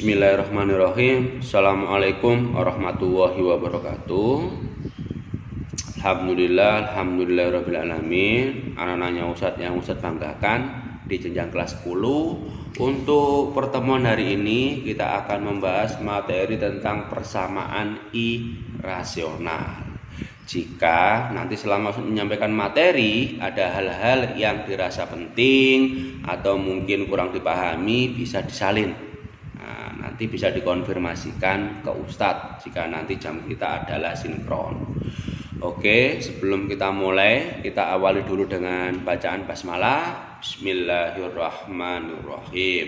Bismillahirrahmanirrahim. Assalamualaikum warahmatullahi wabarakatuh. Alhamdulillahirrahmanirrahim. Anak-anaknya Ustadz yang Ustadz banggakan di jenjang kelas 10. Untuk pertemuan hari ini kita akan membahas materi tentang persamaan irasional. Jika nanti selama menyampaikan materi ada hal-hal yang dirasa penting atau mungkin kurang dipahami, bisa disalin. Nanti bisa dikonfirmasikan ke Ustadz jika nanti jam kita adalah sinkron. Oke, sebelum kita mulai, kita awali dulu dengan bacaan basmalah. Bismillahirrahmanirrahim.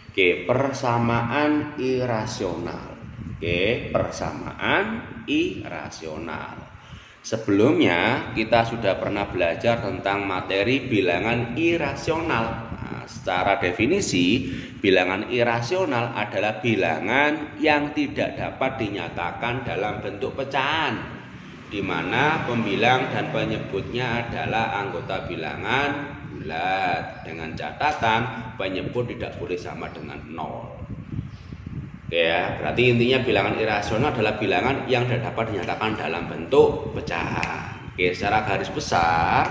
Oke, persamaan irasional. Oke, persamaan irasional. Sebelumnya kita sudah pernah belajar tentang materi bilangan irasional. Secara definisi, bilangan irasional adalah bilangan yang tidak dapat dinyatakan dalam bentuk pecahan, di mana pembilang dan penyebutnya adalah anggota bilangan bulat, dengan catatan penyebut tidak boleh sama dengan 0. Ya, berarti intinya bilangan irasional adalah bilangan yang tidak dapat dinyatakan dalam bentuk pecahan. Oke, secara garis besar,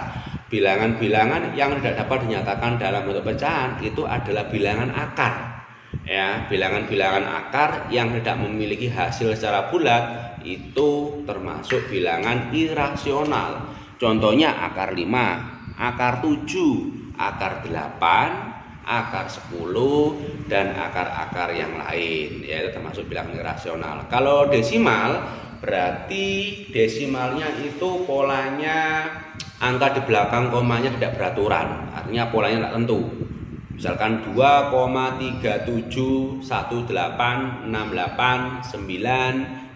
bilangan-bilangan yang tidak dapat dinyatakan dalam bentuk pecahan itu adalah bilangan akar. Ya, bilangan-bilangan akar yang tidak memiliki hasil secara bulat itu termasuk bilangan irasional. Contohnya akar 5, akar 7, akar 8, akar 10 dan akar-akar yang lain, yaitu termasuk bilangan irasional. Kalau desimal, berarti desimalnya itu polanya angka di belakang komanya tidak beraturan, artinya polanya tidak tentu. Misalkan 2,37186869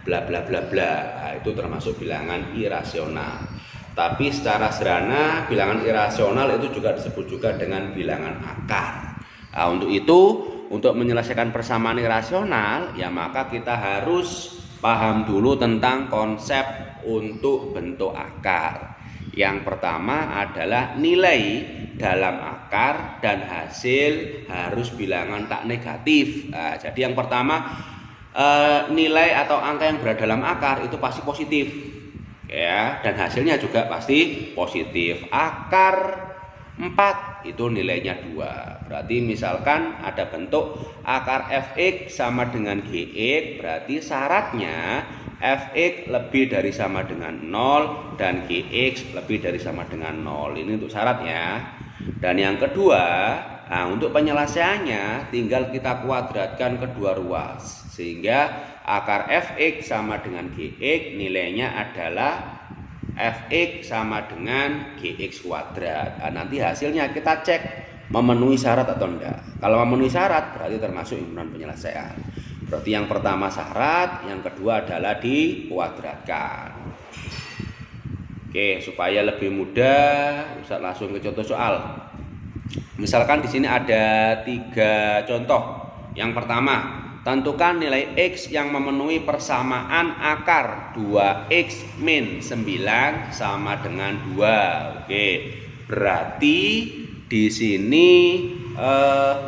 bla bla bla bla. Nah, itu termasuk bilangan irasional. Tapi secara sederhana bilangan irasional itu juga disebut juga dengan bilangan akar. Nah, untuk itu, untuk menyelesaikan persamaan irasional, ya maka kita harus paham dulu tentang konsep untuk bentuk akar. Yang pertama adalah nilai dalam akar dan hasil harus bilangan tak negatif. Nah, jadi yang pertama, nilai atau angka yang berada dalam akar itu pasti positif. Ya, dan hasilnya juga pasti positif. Akar 4 itu nilainya 2. Berarti misalkan ada bentuk akar fx sama dengan gx, berarti syaratnya fx lebih dari sama dengan 0 dan gx lebih dari sama dengan 0. Ini untuk syaratnya. Dan yang kedua, nah untuk penyelesaiannya tinggal kita kuadratkan kedua ruas, sehingga akar fx sama dengan gx nilainya adalah fx sama dengan gx kuadrat. Nah, nanti hasilnya kita cek memenuhi syarat atau enggak. Kalau memenuhi syarat berarti termasuk himpunan penyelesaian. Berarti yang pertama syarat, yang kedua adalah dikuadratkan. Oke, supaya lebih mudah, Ustaz langsung ke contoh soal. Misalkan di sini ada 3 contoh. Yang pertama, tentukan nilai X yang memenuhi persamaan akar 2X min 9 sama dengan 2. Oke, berarti di sini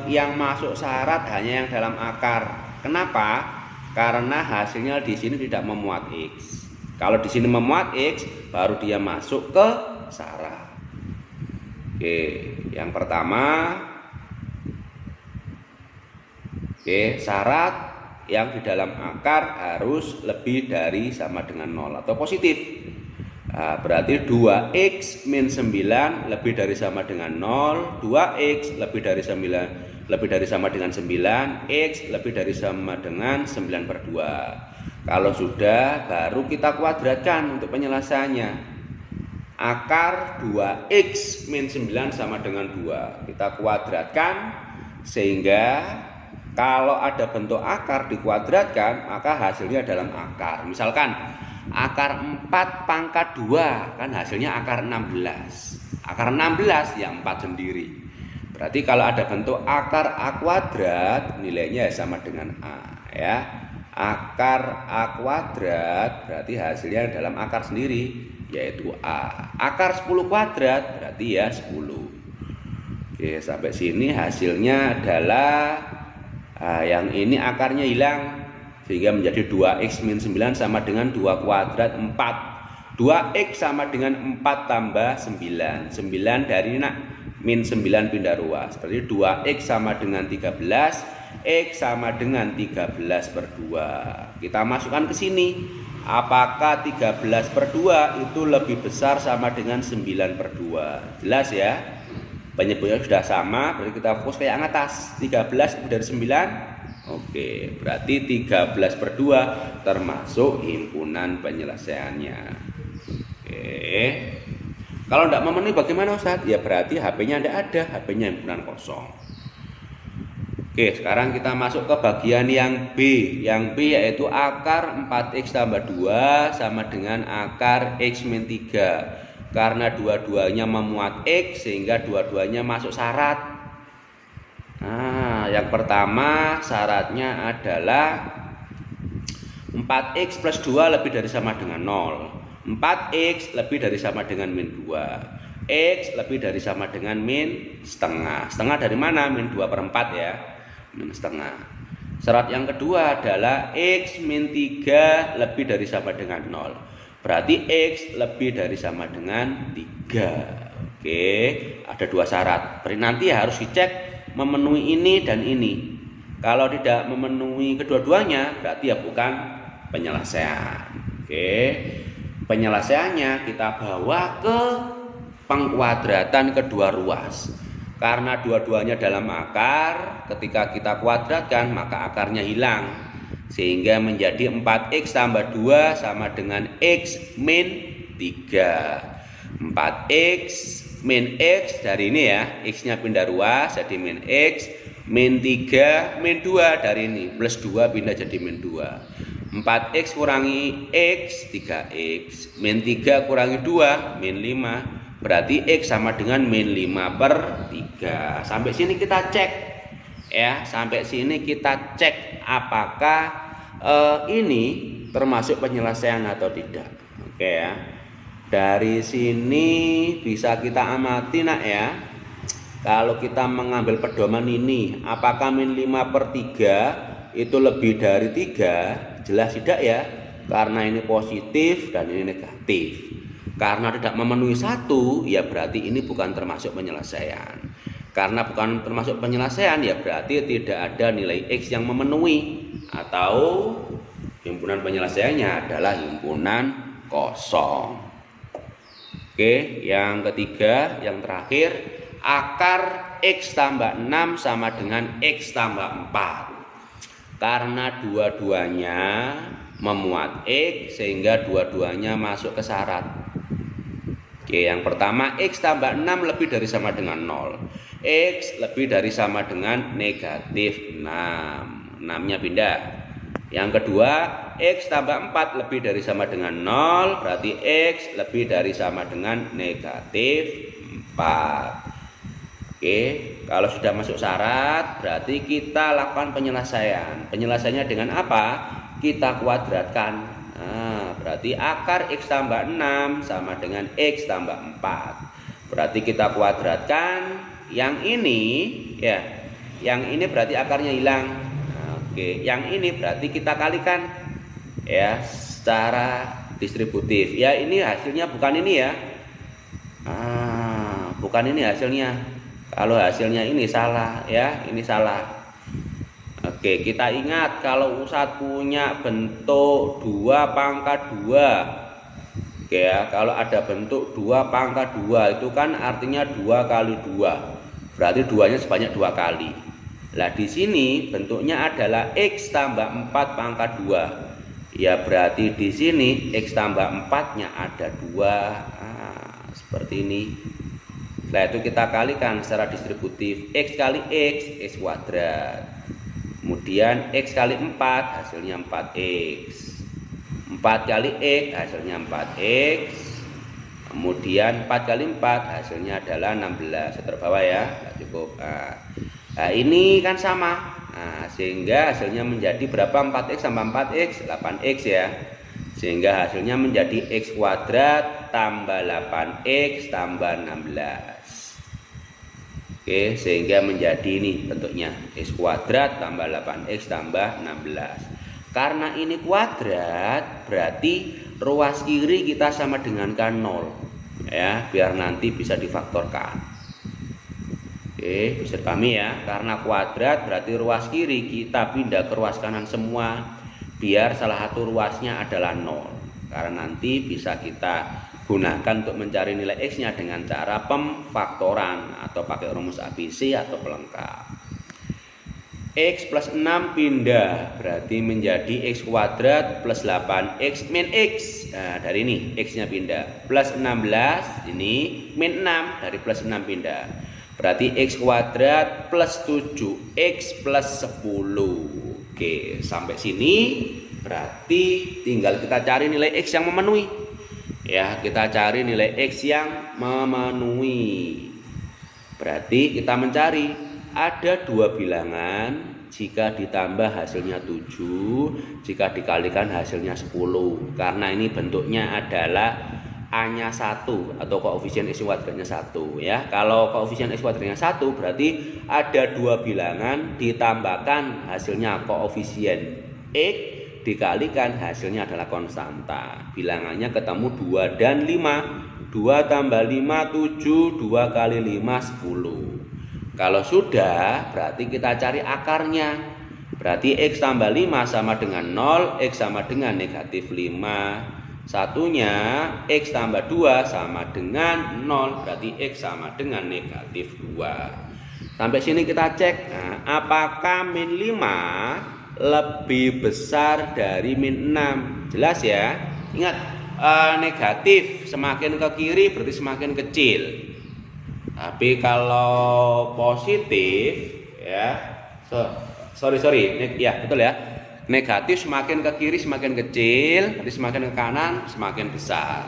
yang masuk syarat hanya yang dalam akar. Kenapa? Karena hasilnya di sini tidak memuat X. Kalau di sini memuat X, baru dia masuk ke syarat. Oke, yang pertama, oke, syarat yang di dalam akar harus lebih dari sama dengan 0 atau positif. Nah, berarti 2x min 9 lebih dari sama dengan 0, 2x lebih dari sama dengan 9, x lebih dari sama dengan 9/2. Kalau sudah, baru kita kuadratkan untuk penyelesaiannya. Akar 2x min 9 sama dengan 2. Kita kuadratkan sehingga kalau ada bentuk akar dikuadratkan, maka hasilnya dalam akar. Misalkan akar 4 pangkat 2, kan hasilnya akar 16. Akar 16 ya 4 sendiri. Berarti kalau ada bentuk akar A kuadrat, nilainya sama dengan A, ya. Akar A kuadrat berarti hasilnya dalam akar sendiri, yaitu A. Akar 10 kuadrat berarti ya 10. Oke, sampai sini hasilnya adalah Nah, yang ini akarnya hilang sehingga menjadi 2x min 9 sama dengan 2 kuadrat 4. 2x sama dengan 4 tambah 9. 9 dari min 9 pindah ruas. Berarti 2x sama dengan 13, x sama dengan 13 per 2. Kita masukkan ke sini. Apakah 13 per 2 itu lebih besar sama dengan 9 per 2? Jelas ya? Penyebutnya sudah sama, berarti kita fokus ke yang atas. 13 lebih dari 9. Oke, berarti 13 per 2 termasuk himpunan penyelesaiannya. Oke. Kalau tidak memenuhi bagaimana Ustaz? Ya berarti HP-nya tidak ada, HP-nya himpunan kosong. Oke, sekarang kita masuk ke bagian yang B. Yang B yaitu akar 4x tambah 2 sama dengan akar x min 3. Karena dua-duanya memuat x sehingga dua-duanya masuk syarat. Nah, yang pertama syaratnya adalah 4x plus 2 lebih dari sama dengan 0. 4x lebih dari sama dengan min 2. X lebih dari sama dengan min setengah. Setengah dari mana? Min 2 per 4 ya. Min setengah. Syarat yang kedua adalah x min 3 lebih dari sama dengan 0. Berarti x lebih dari sama dengan 3. Oke, ada dua syarat. Berarti nanti harus dicek memenuhi ini dan ini. Kalau tidak memenuhi kedua-duanya, berarti ya bukan penyelesaian. Oke, penyelesaiannya kita bawa ke pengkuadratan kedua ruas. Karena dua-duanya dalam akar, ketika kita kuadratkan maka akarnya hilang. Sehingga menjadi 4x tambah 2 sama dengan x min 3. 4x min x dari ini ya, x-nya pindah ruas jadi min x, min 3 min 2 dari ini, plus 2 pindah jadi min 2. 4x kurangi x 3x, min 3 kurangi 2 min 5. Berarti x sama dengan min 5 per 3. Sampai sini kita cek ya, sampai sini kita cek apakah ini termasuk penyelesaian atau tidak. Oke ya. Dari sini bisa kita amati nak ya. Kalau kita mengambil pedoman ini, apakah min 5 per 3 itu lebih dari 3? Jelas tidak ya. Karena ini positif dan ini negatif. Karena tidak memenuhi satu, ya berarti ini bukan termasuk penyelesaian. Karena bukan termasuk penyelesaian, ya berarti tidak ada nilai X yang memenuhi. Atau himpunan penyelesaiannya adalah himpunan kosong. Oke, yang ketiga, yang terakhir, akar X tambah 6 sama dengan X tambah 4. Karena dua-duanya memuat X sehingga dua-duanya masuk ke syarat. Oke, yang pertama X tambah 6 lebih dari sama dengan 0. X lebih dari sama dengan negatif 6. 6-nya pindah. Yang kedua, X tambah 4 lebih dari sama dengan 0. Berarti X lebih dari sama dengan negatif 4. Oke, kalau sudah masuk syarat, berarti kita lakukan penyelesaian. Penyelesaiannya dengan apa? Kita kuadratkan. Nah, berarti akar X tambah 6 sama dengan X tambah 4. Berarti kita kuadratkan. Yang ini ya, yang ini berarti akarnya hilang. Oke, yang ini berarti kita kalikan ya secara distributif. Ya ini hasilnya bukan ini ya. Bukan ini hasilnya. Kalau hasilnya ini salah ya, ini salah. Oke, kita ingat kalau Ustadz punya bentuk 2 pangkat 2. Oke ya, kalau ada bentuk 2 pangkat 2 itu kan artinya 2 kali 2. Berarti 2-nya sebanyak 2 kali. Lah di sini bentuknya adalah X tambah 4 pangkat 2. Ya berarti di sini X tambah 4-nya ada 2. Seperti ini. Setelah itu kita kalikan secara distributif. X kali X, X kuadrat. Kemudian X kali 4 hasilnya 4X. 4 kali X hasilnya 4X. Kemudian 4 kali 4 hasilnya adalah 16. Terbawah ya, cukup. Nah ini kan sama. Nah, sehingga hasilnya menjadi berapa? 4X tambah 4X 8X ya. Sehingga hasilnya menjadi X kuadrat tambah 8X tambah 16. Oke, sehingga menjadi ini bentuknya X kuadrat tambah 8X tambah 16. Karena ini kuadrat, berarti ruas kiri kita sama dengan kan 0. Ya, biar nanti bisa difaktorkan. Oke, bisa dipahami ya. Karena kuadrat berarti ruas kiri kita pindah ke ruas kanan semua, biar salah satu ruasnya adalah 0. Karena nanti bisa kita gunakan untuk mencari nilai X-nya dengan cara pemfaktoran atau pakai rumus ABC atau pelengkap. X plus 6 pindah berarti menjadi X kuadrat plus 8X min X. Nah, dari ini X-nya pindah. Plus 16 ini min 6, dari plus 6 pindah. Berarti X kuadrat plus 7X plus 10. Oke, sampai sini berarti tinggal kita cari nilai X yang memenuhi. Ya, kita cari nilai X yang memenuhi. Berarti kita mencari ada dua bilangan, jika ditambah hasilnya 7, jika dikalikan hasilnya 10. Karena ini bentuknya adalah A-nya 1 atau koefisien X kuadratnya 1 ya. Kalau koefisien X kuadratnya 1 berarti ada dua bilangan ditambahkan hasilnya koefisien X dikalikan hasilnya adalah konstanta. Bilangannya ketemu 2 dan 5. 2 tambah 5 7, 2 kali 5 10. Kalau sudah berarti kita cari akarnya. Berarti X tambah 5 sama dengan 0, X sama dengan negatif 5. Satunya X tambah 2 sama dengan 0, berarti X sama dengan negatif 2. Sampai sini kita cek. Nah, apakah min 5 lebih besar dari min 6? Jelas ya. Ingat, negatif semakin ke kiri berarti semakin kecil. Tapi kalau positif ya, ya betul ya. Negatif semakin ke kiri semakin kecil, berarti semakin ke kanan semakin besar.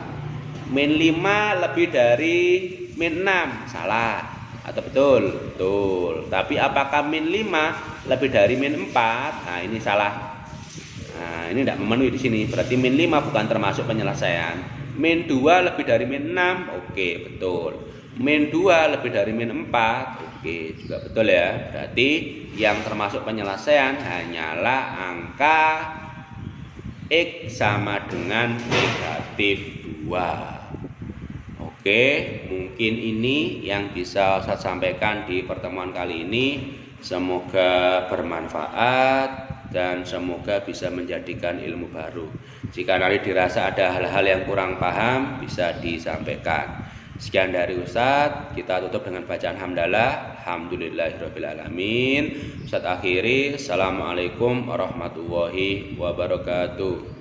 Min 5 lebih dari min 6, salah atau betul? Betul. Tapi apakah min 5 lebih dari min 4? Nah, ini salah. Nah, ini tidak memenuhi di sini. Berarti min 5 bukan termasuk penyelesaian. Min 2 lebih dari min 6. Oke, betul. Min 2 lebih dari min 4. Oke, juga betul ya. Berarti yang termasuk penyelesaian hanyalah angka X sama dengan negatif 2. Oke, mungkin ini yang bisa saya sampaikan di pertemuan kali ini. Semoga bermanfaat dan semoga bisa menjadikan ilmu baru. Jika nanti dirasa ada hal-hal yang kurang paham, bisa disampaikan. Sekian dari Ustadz, kita tutup dengan bacaan hamdalah. Alhamdulillahirrahmanirrahim. Ustadz akhiri, Assalamualaikum warahmatullahi wabarakatuh.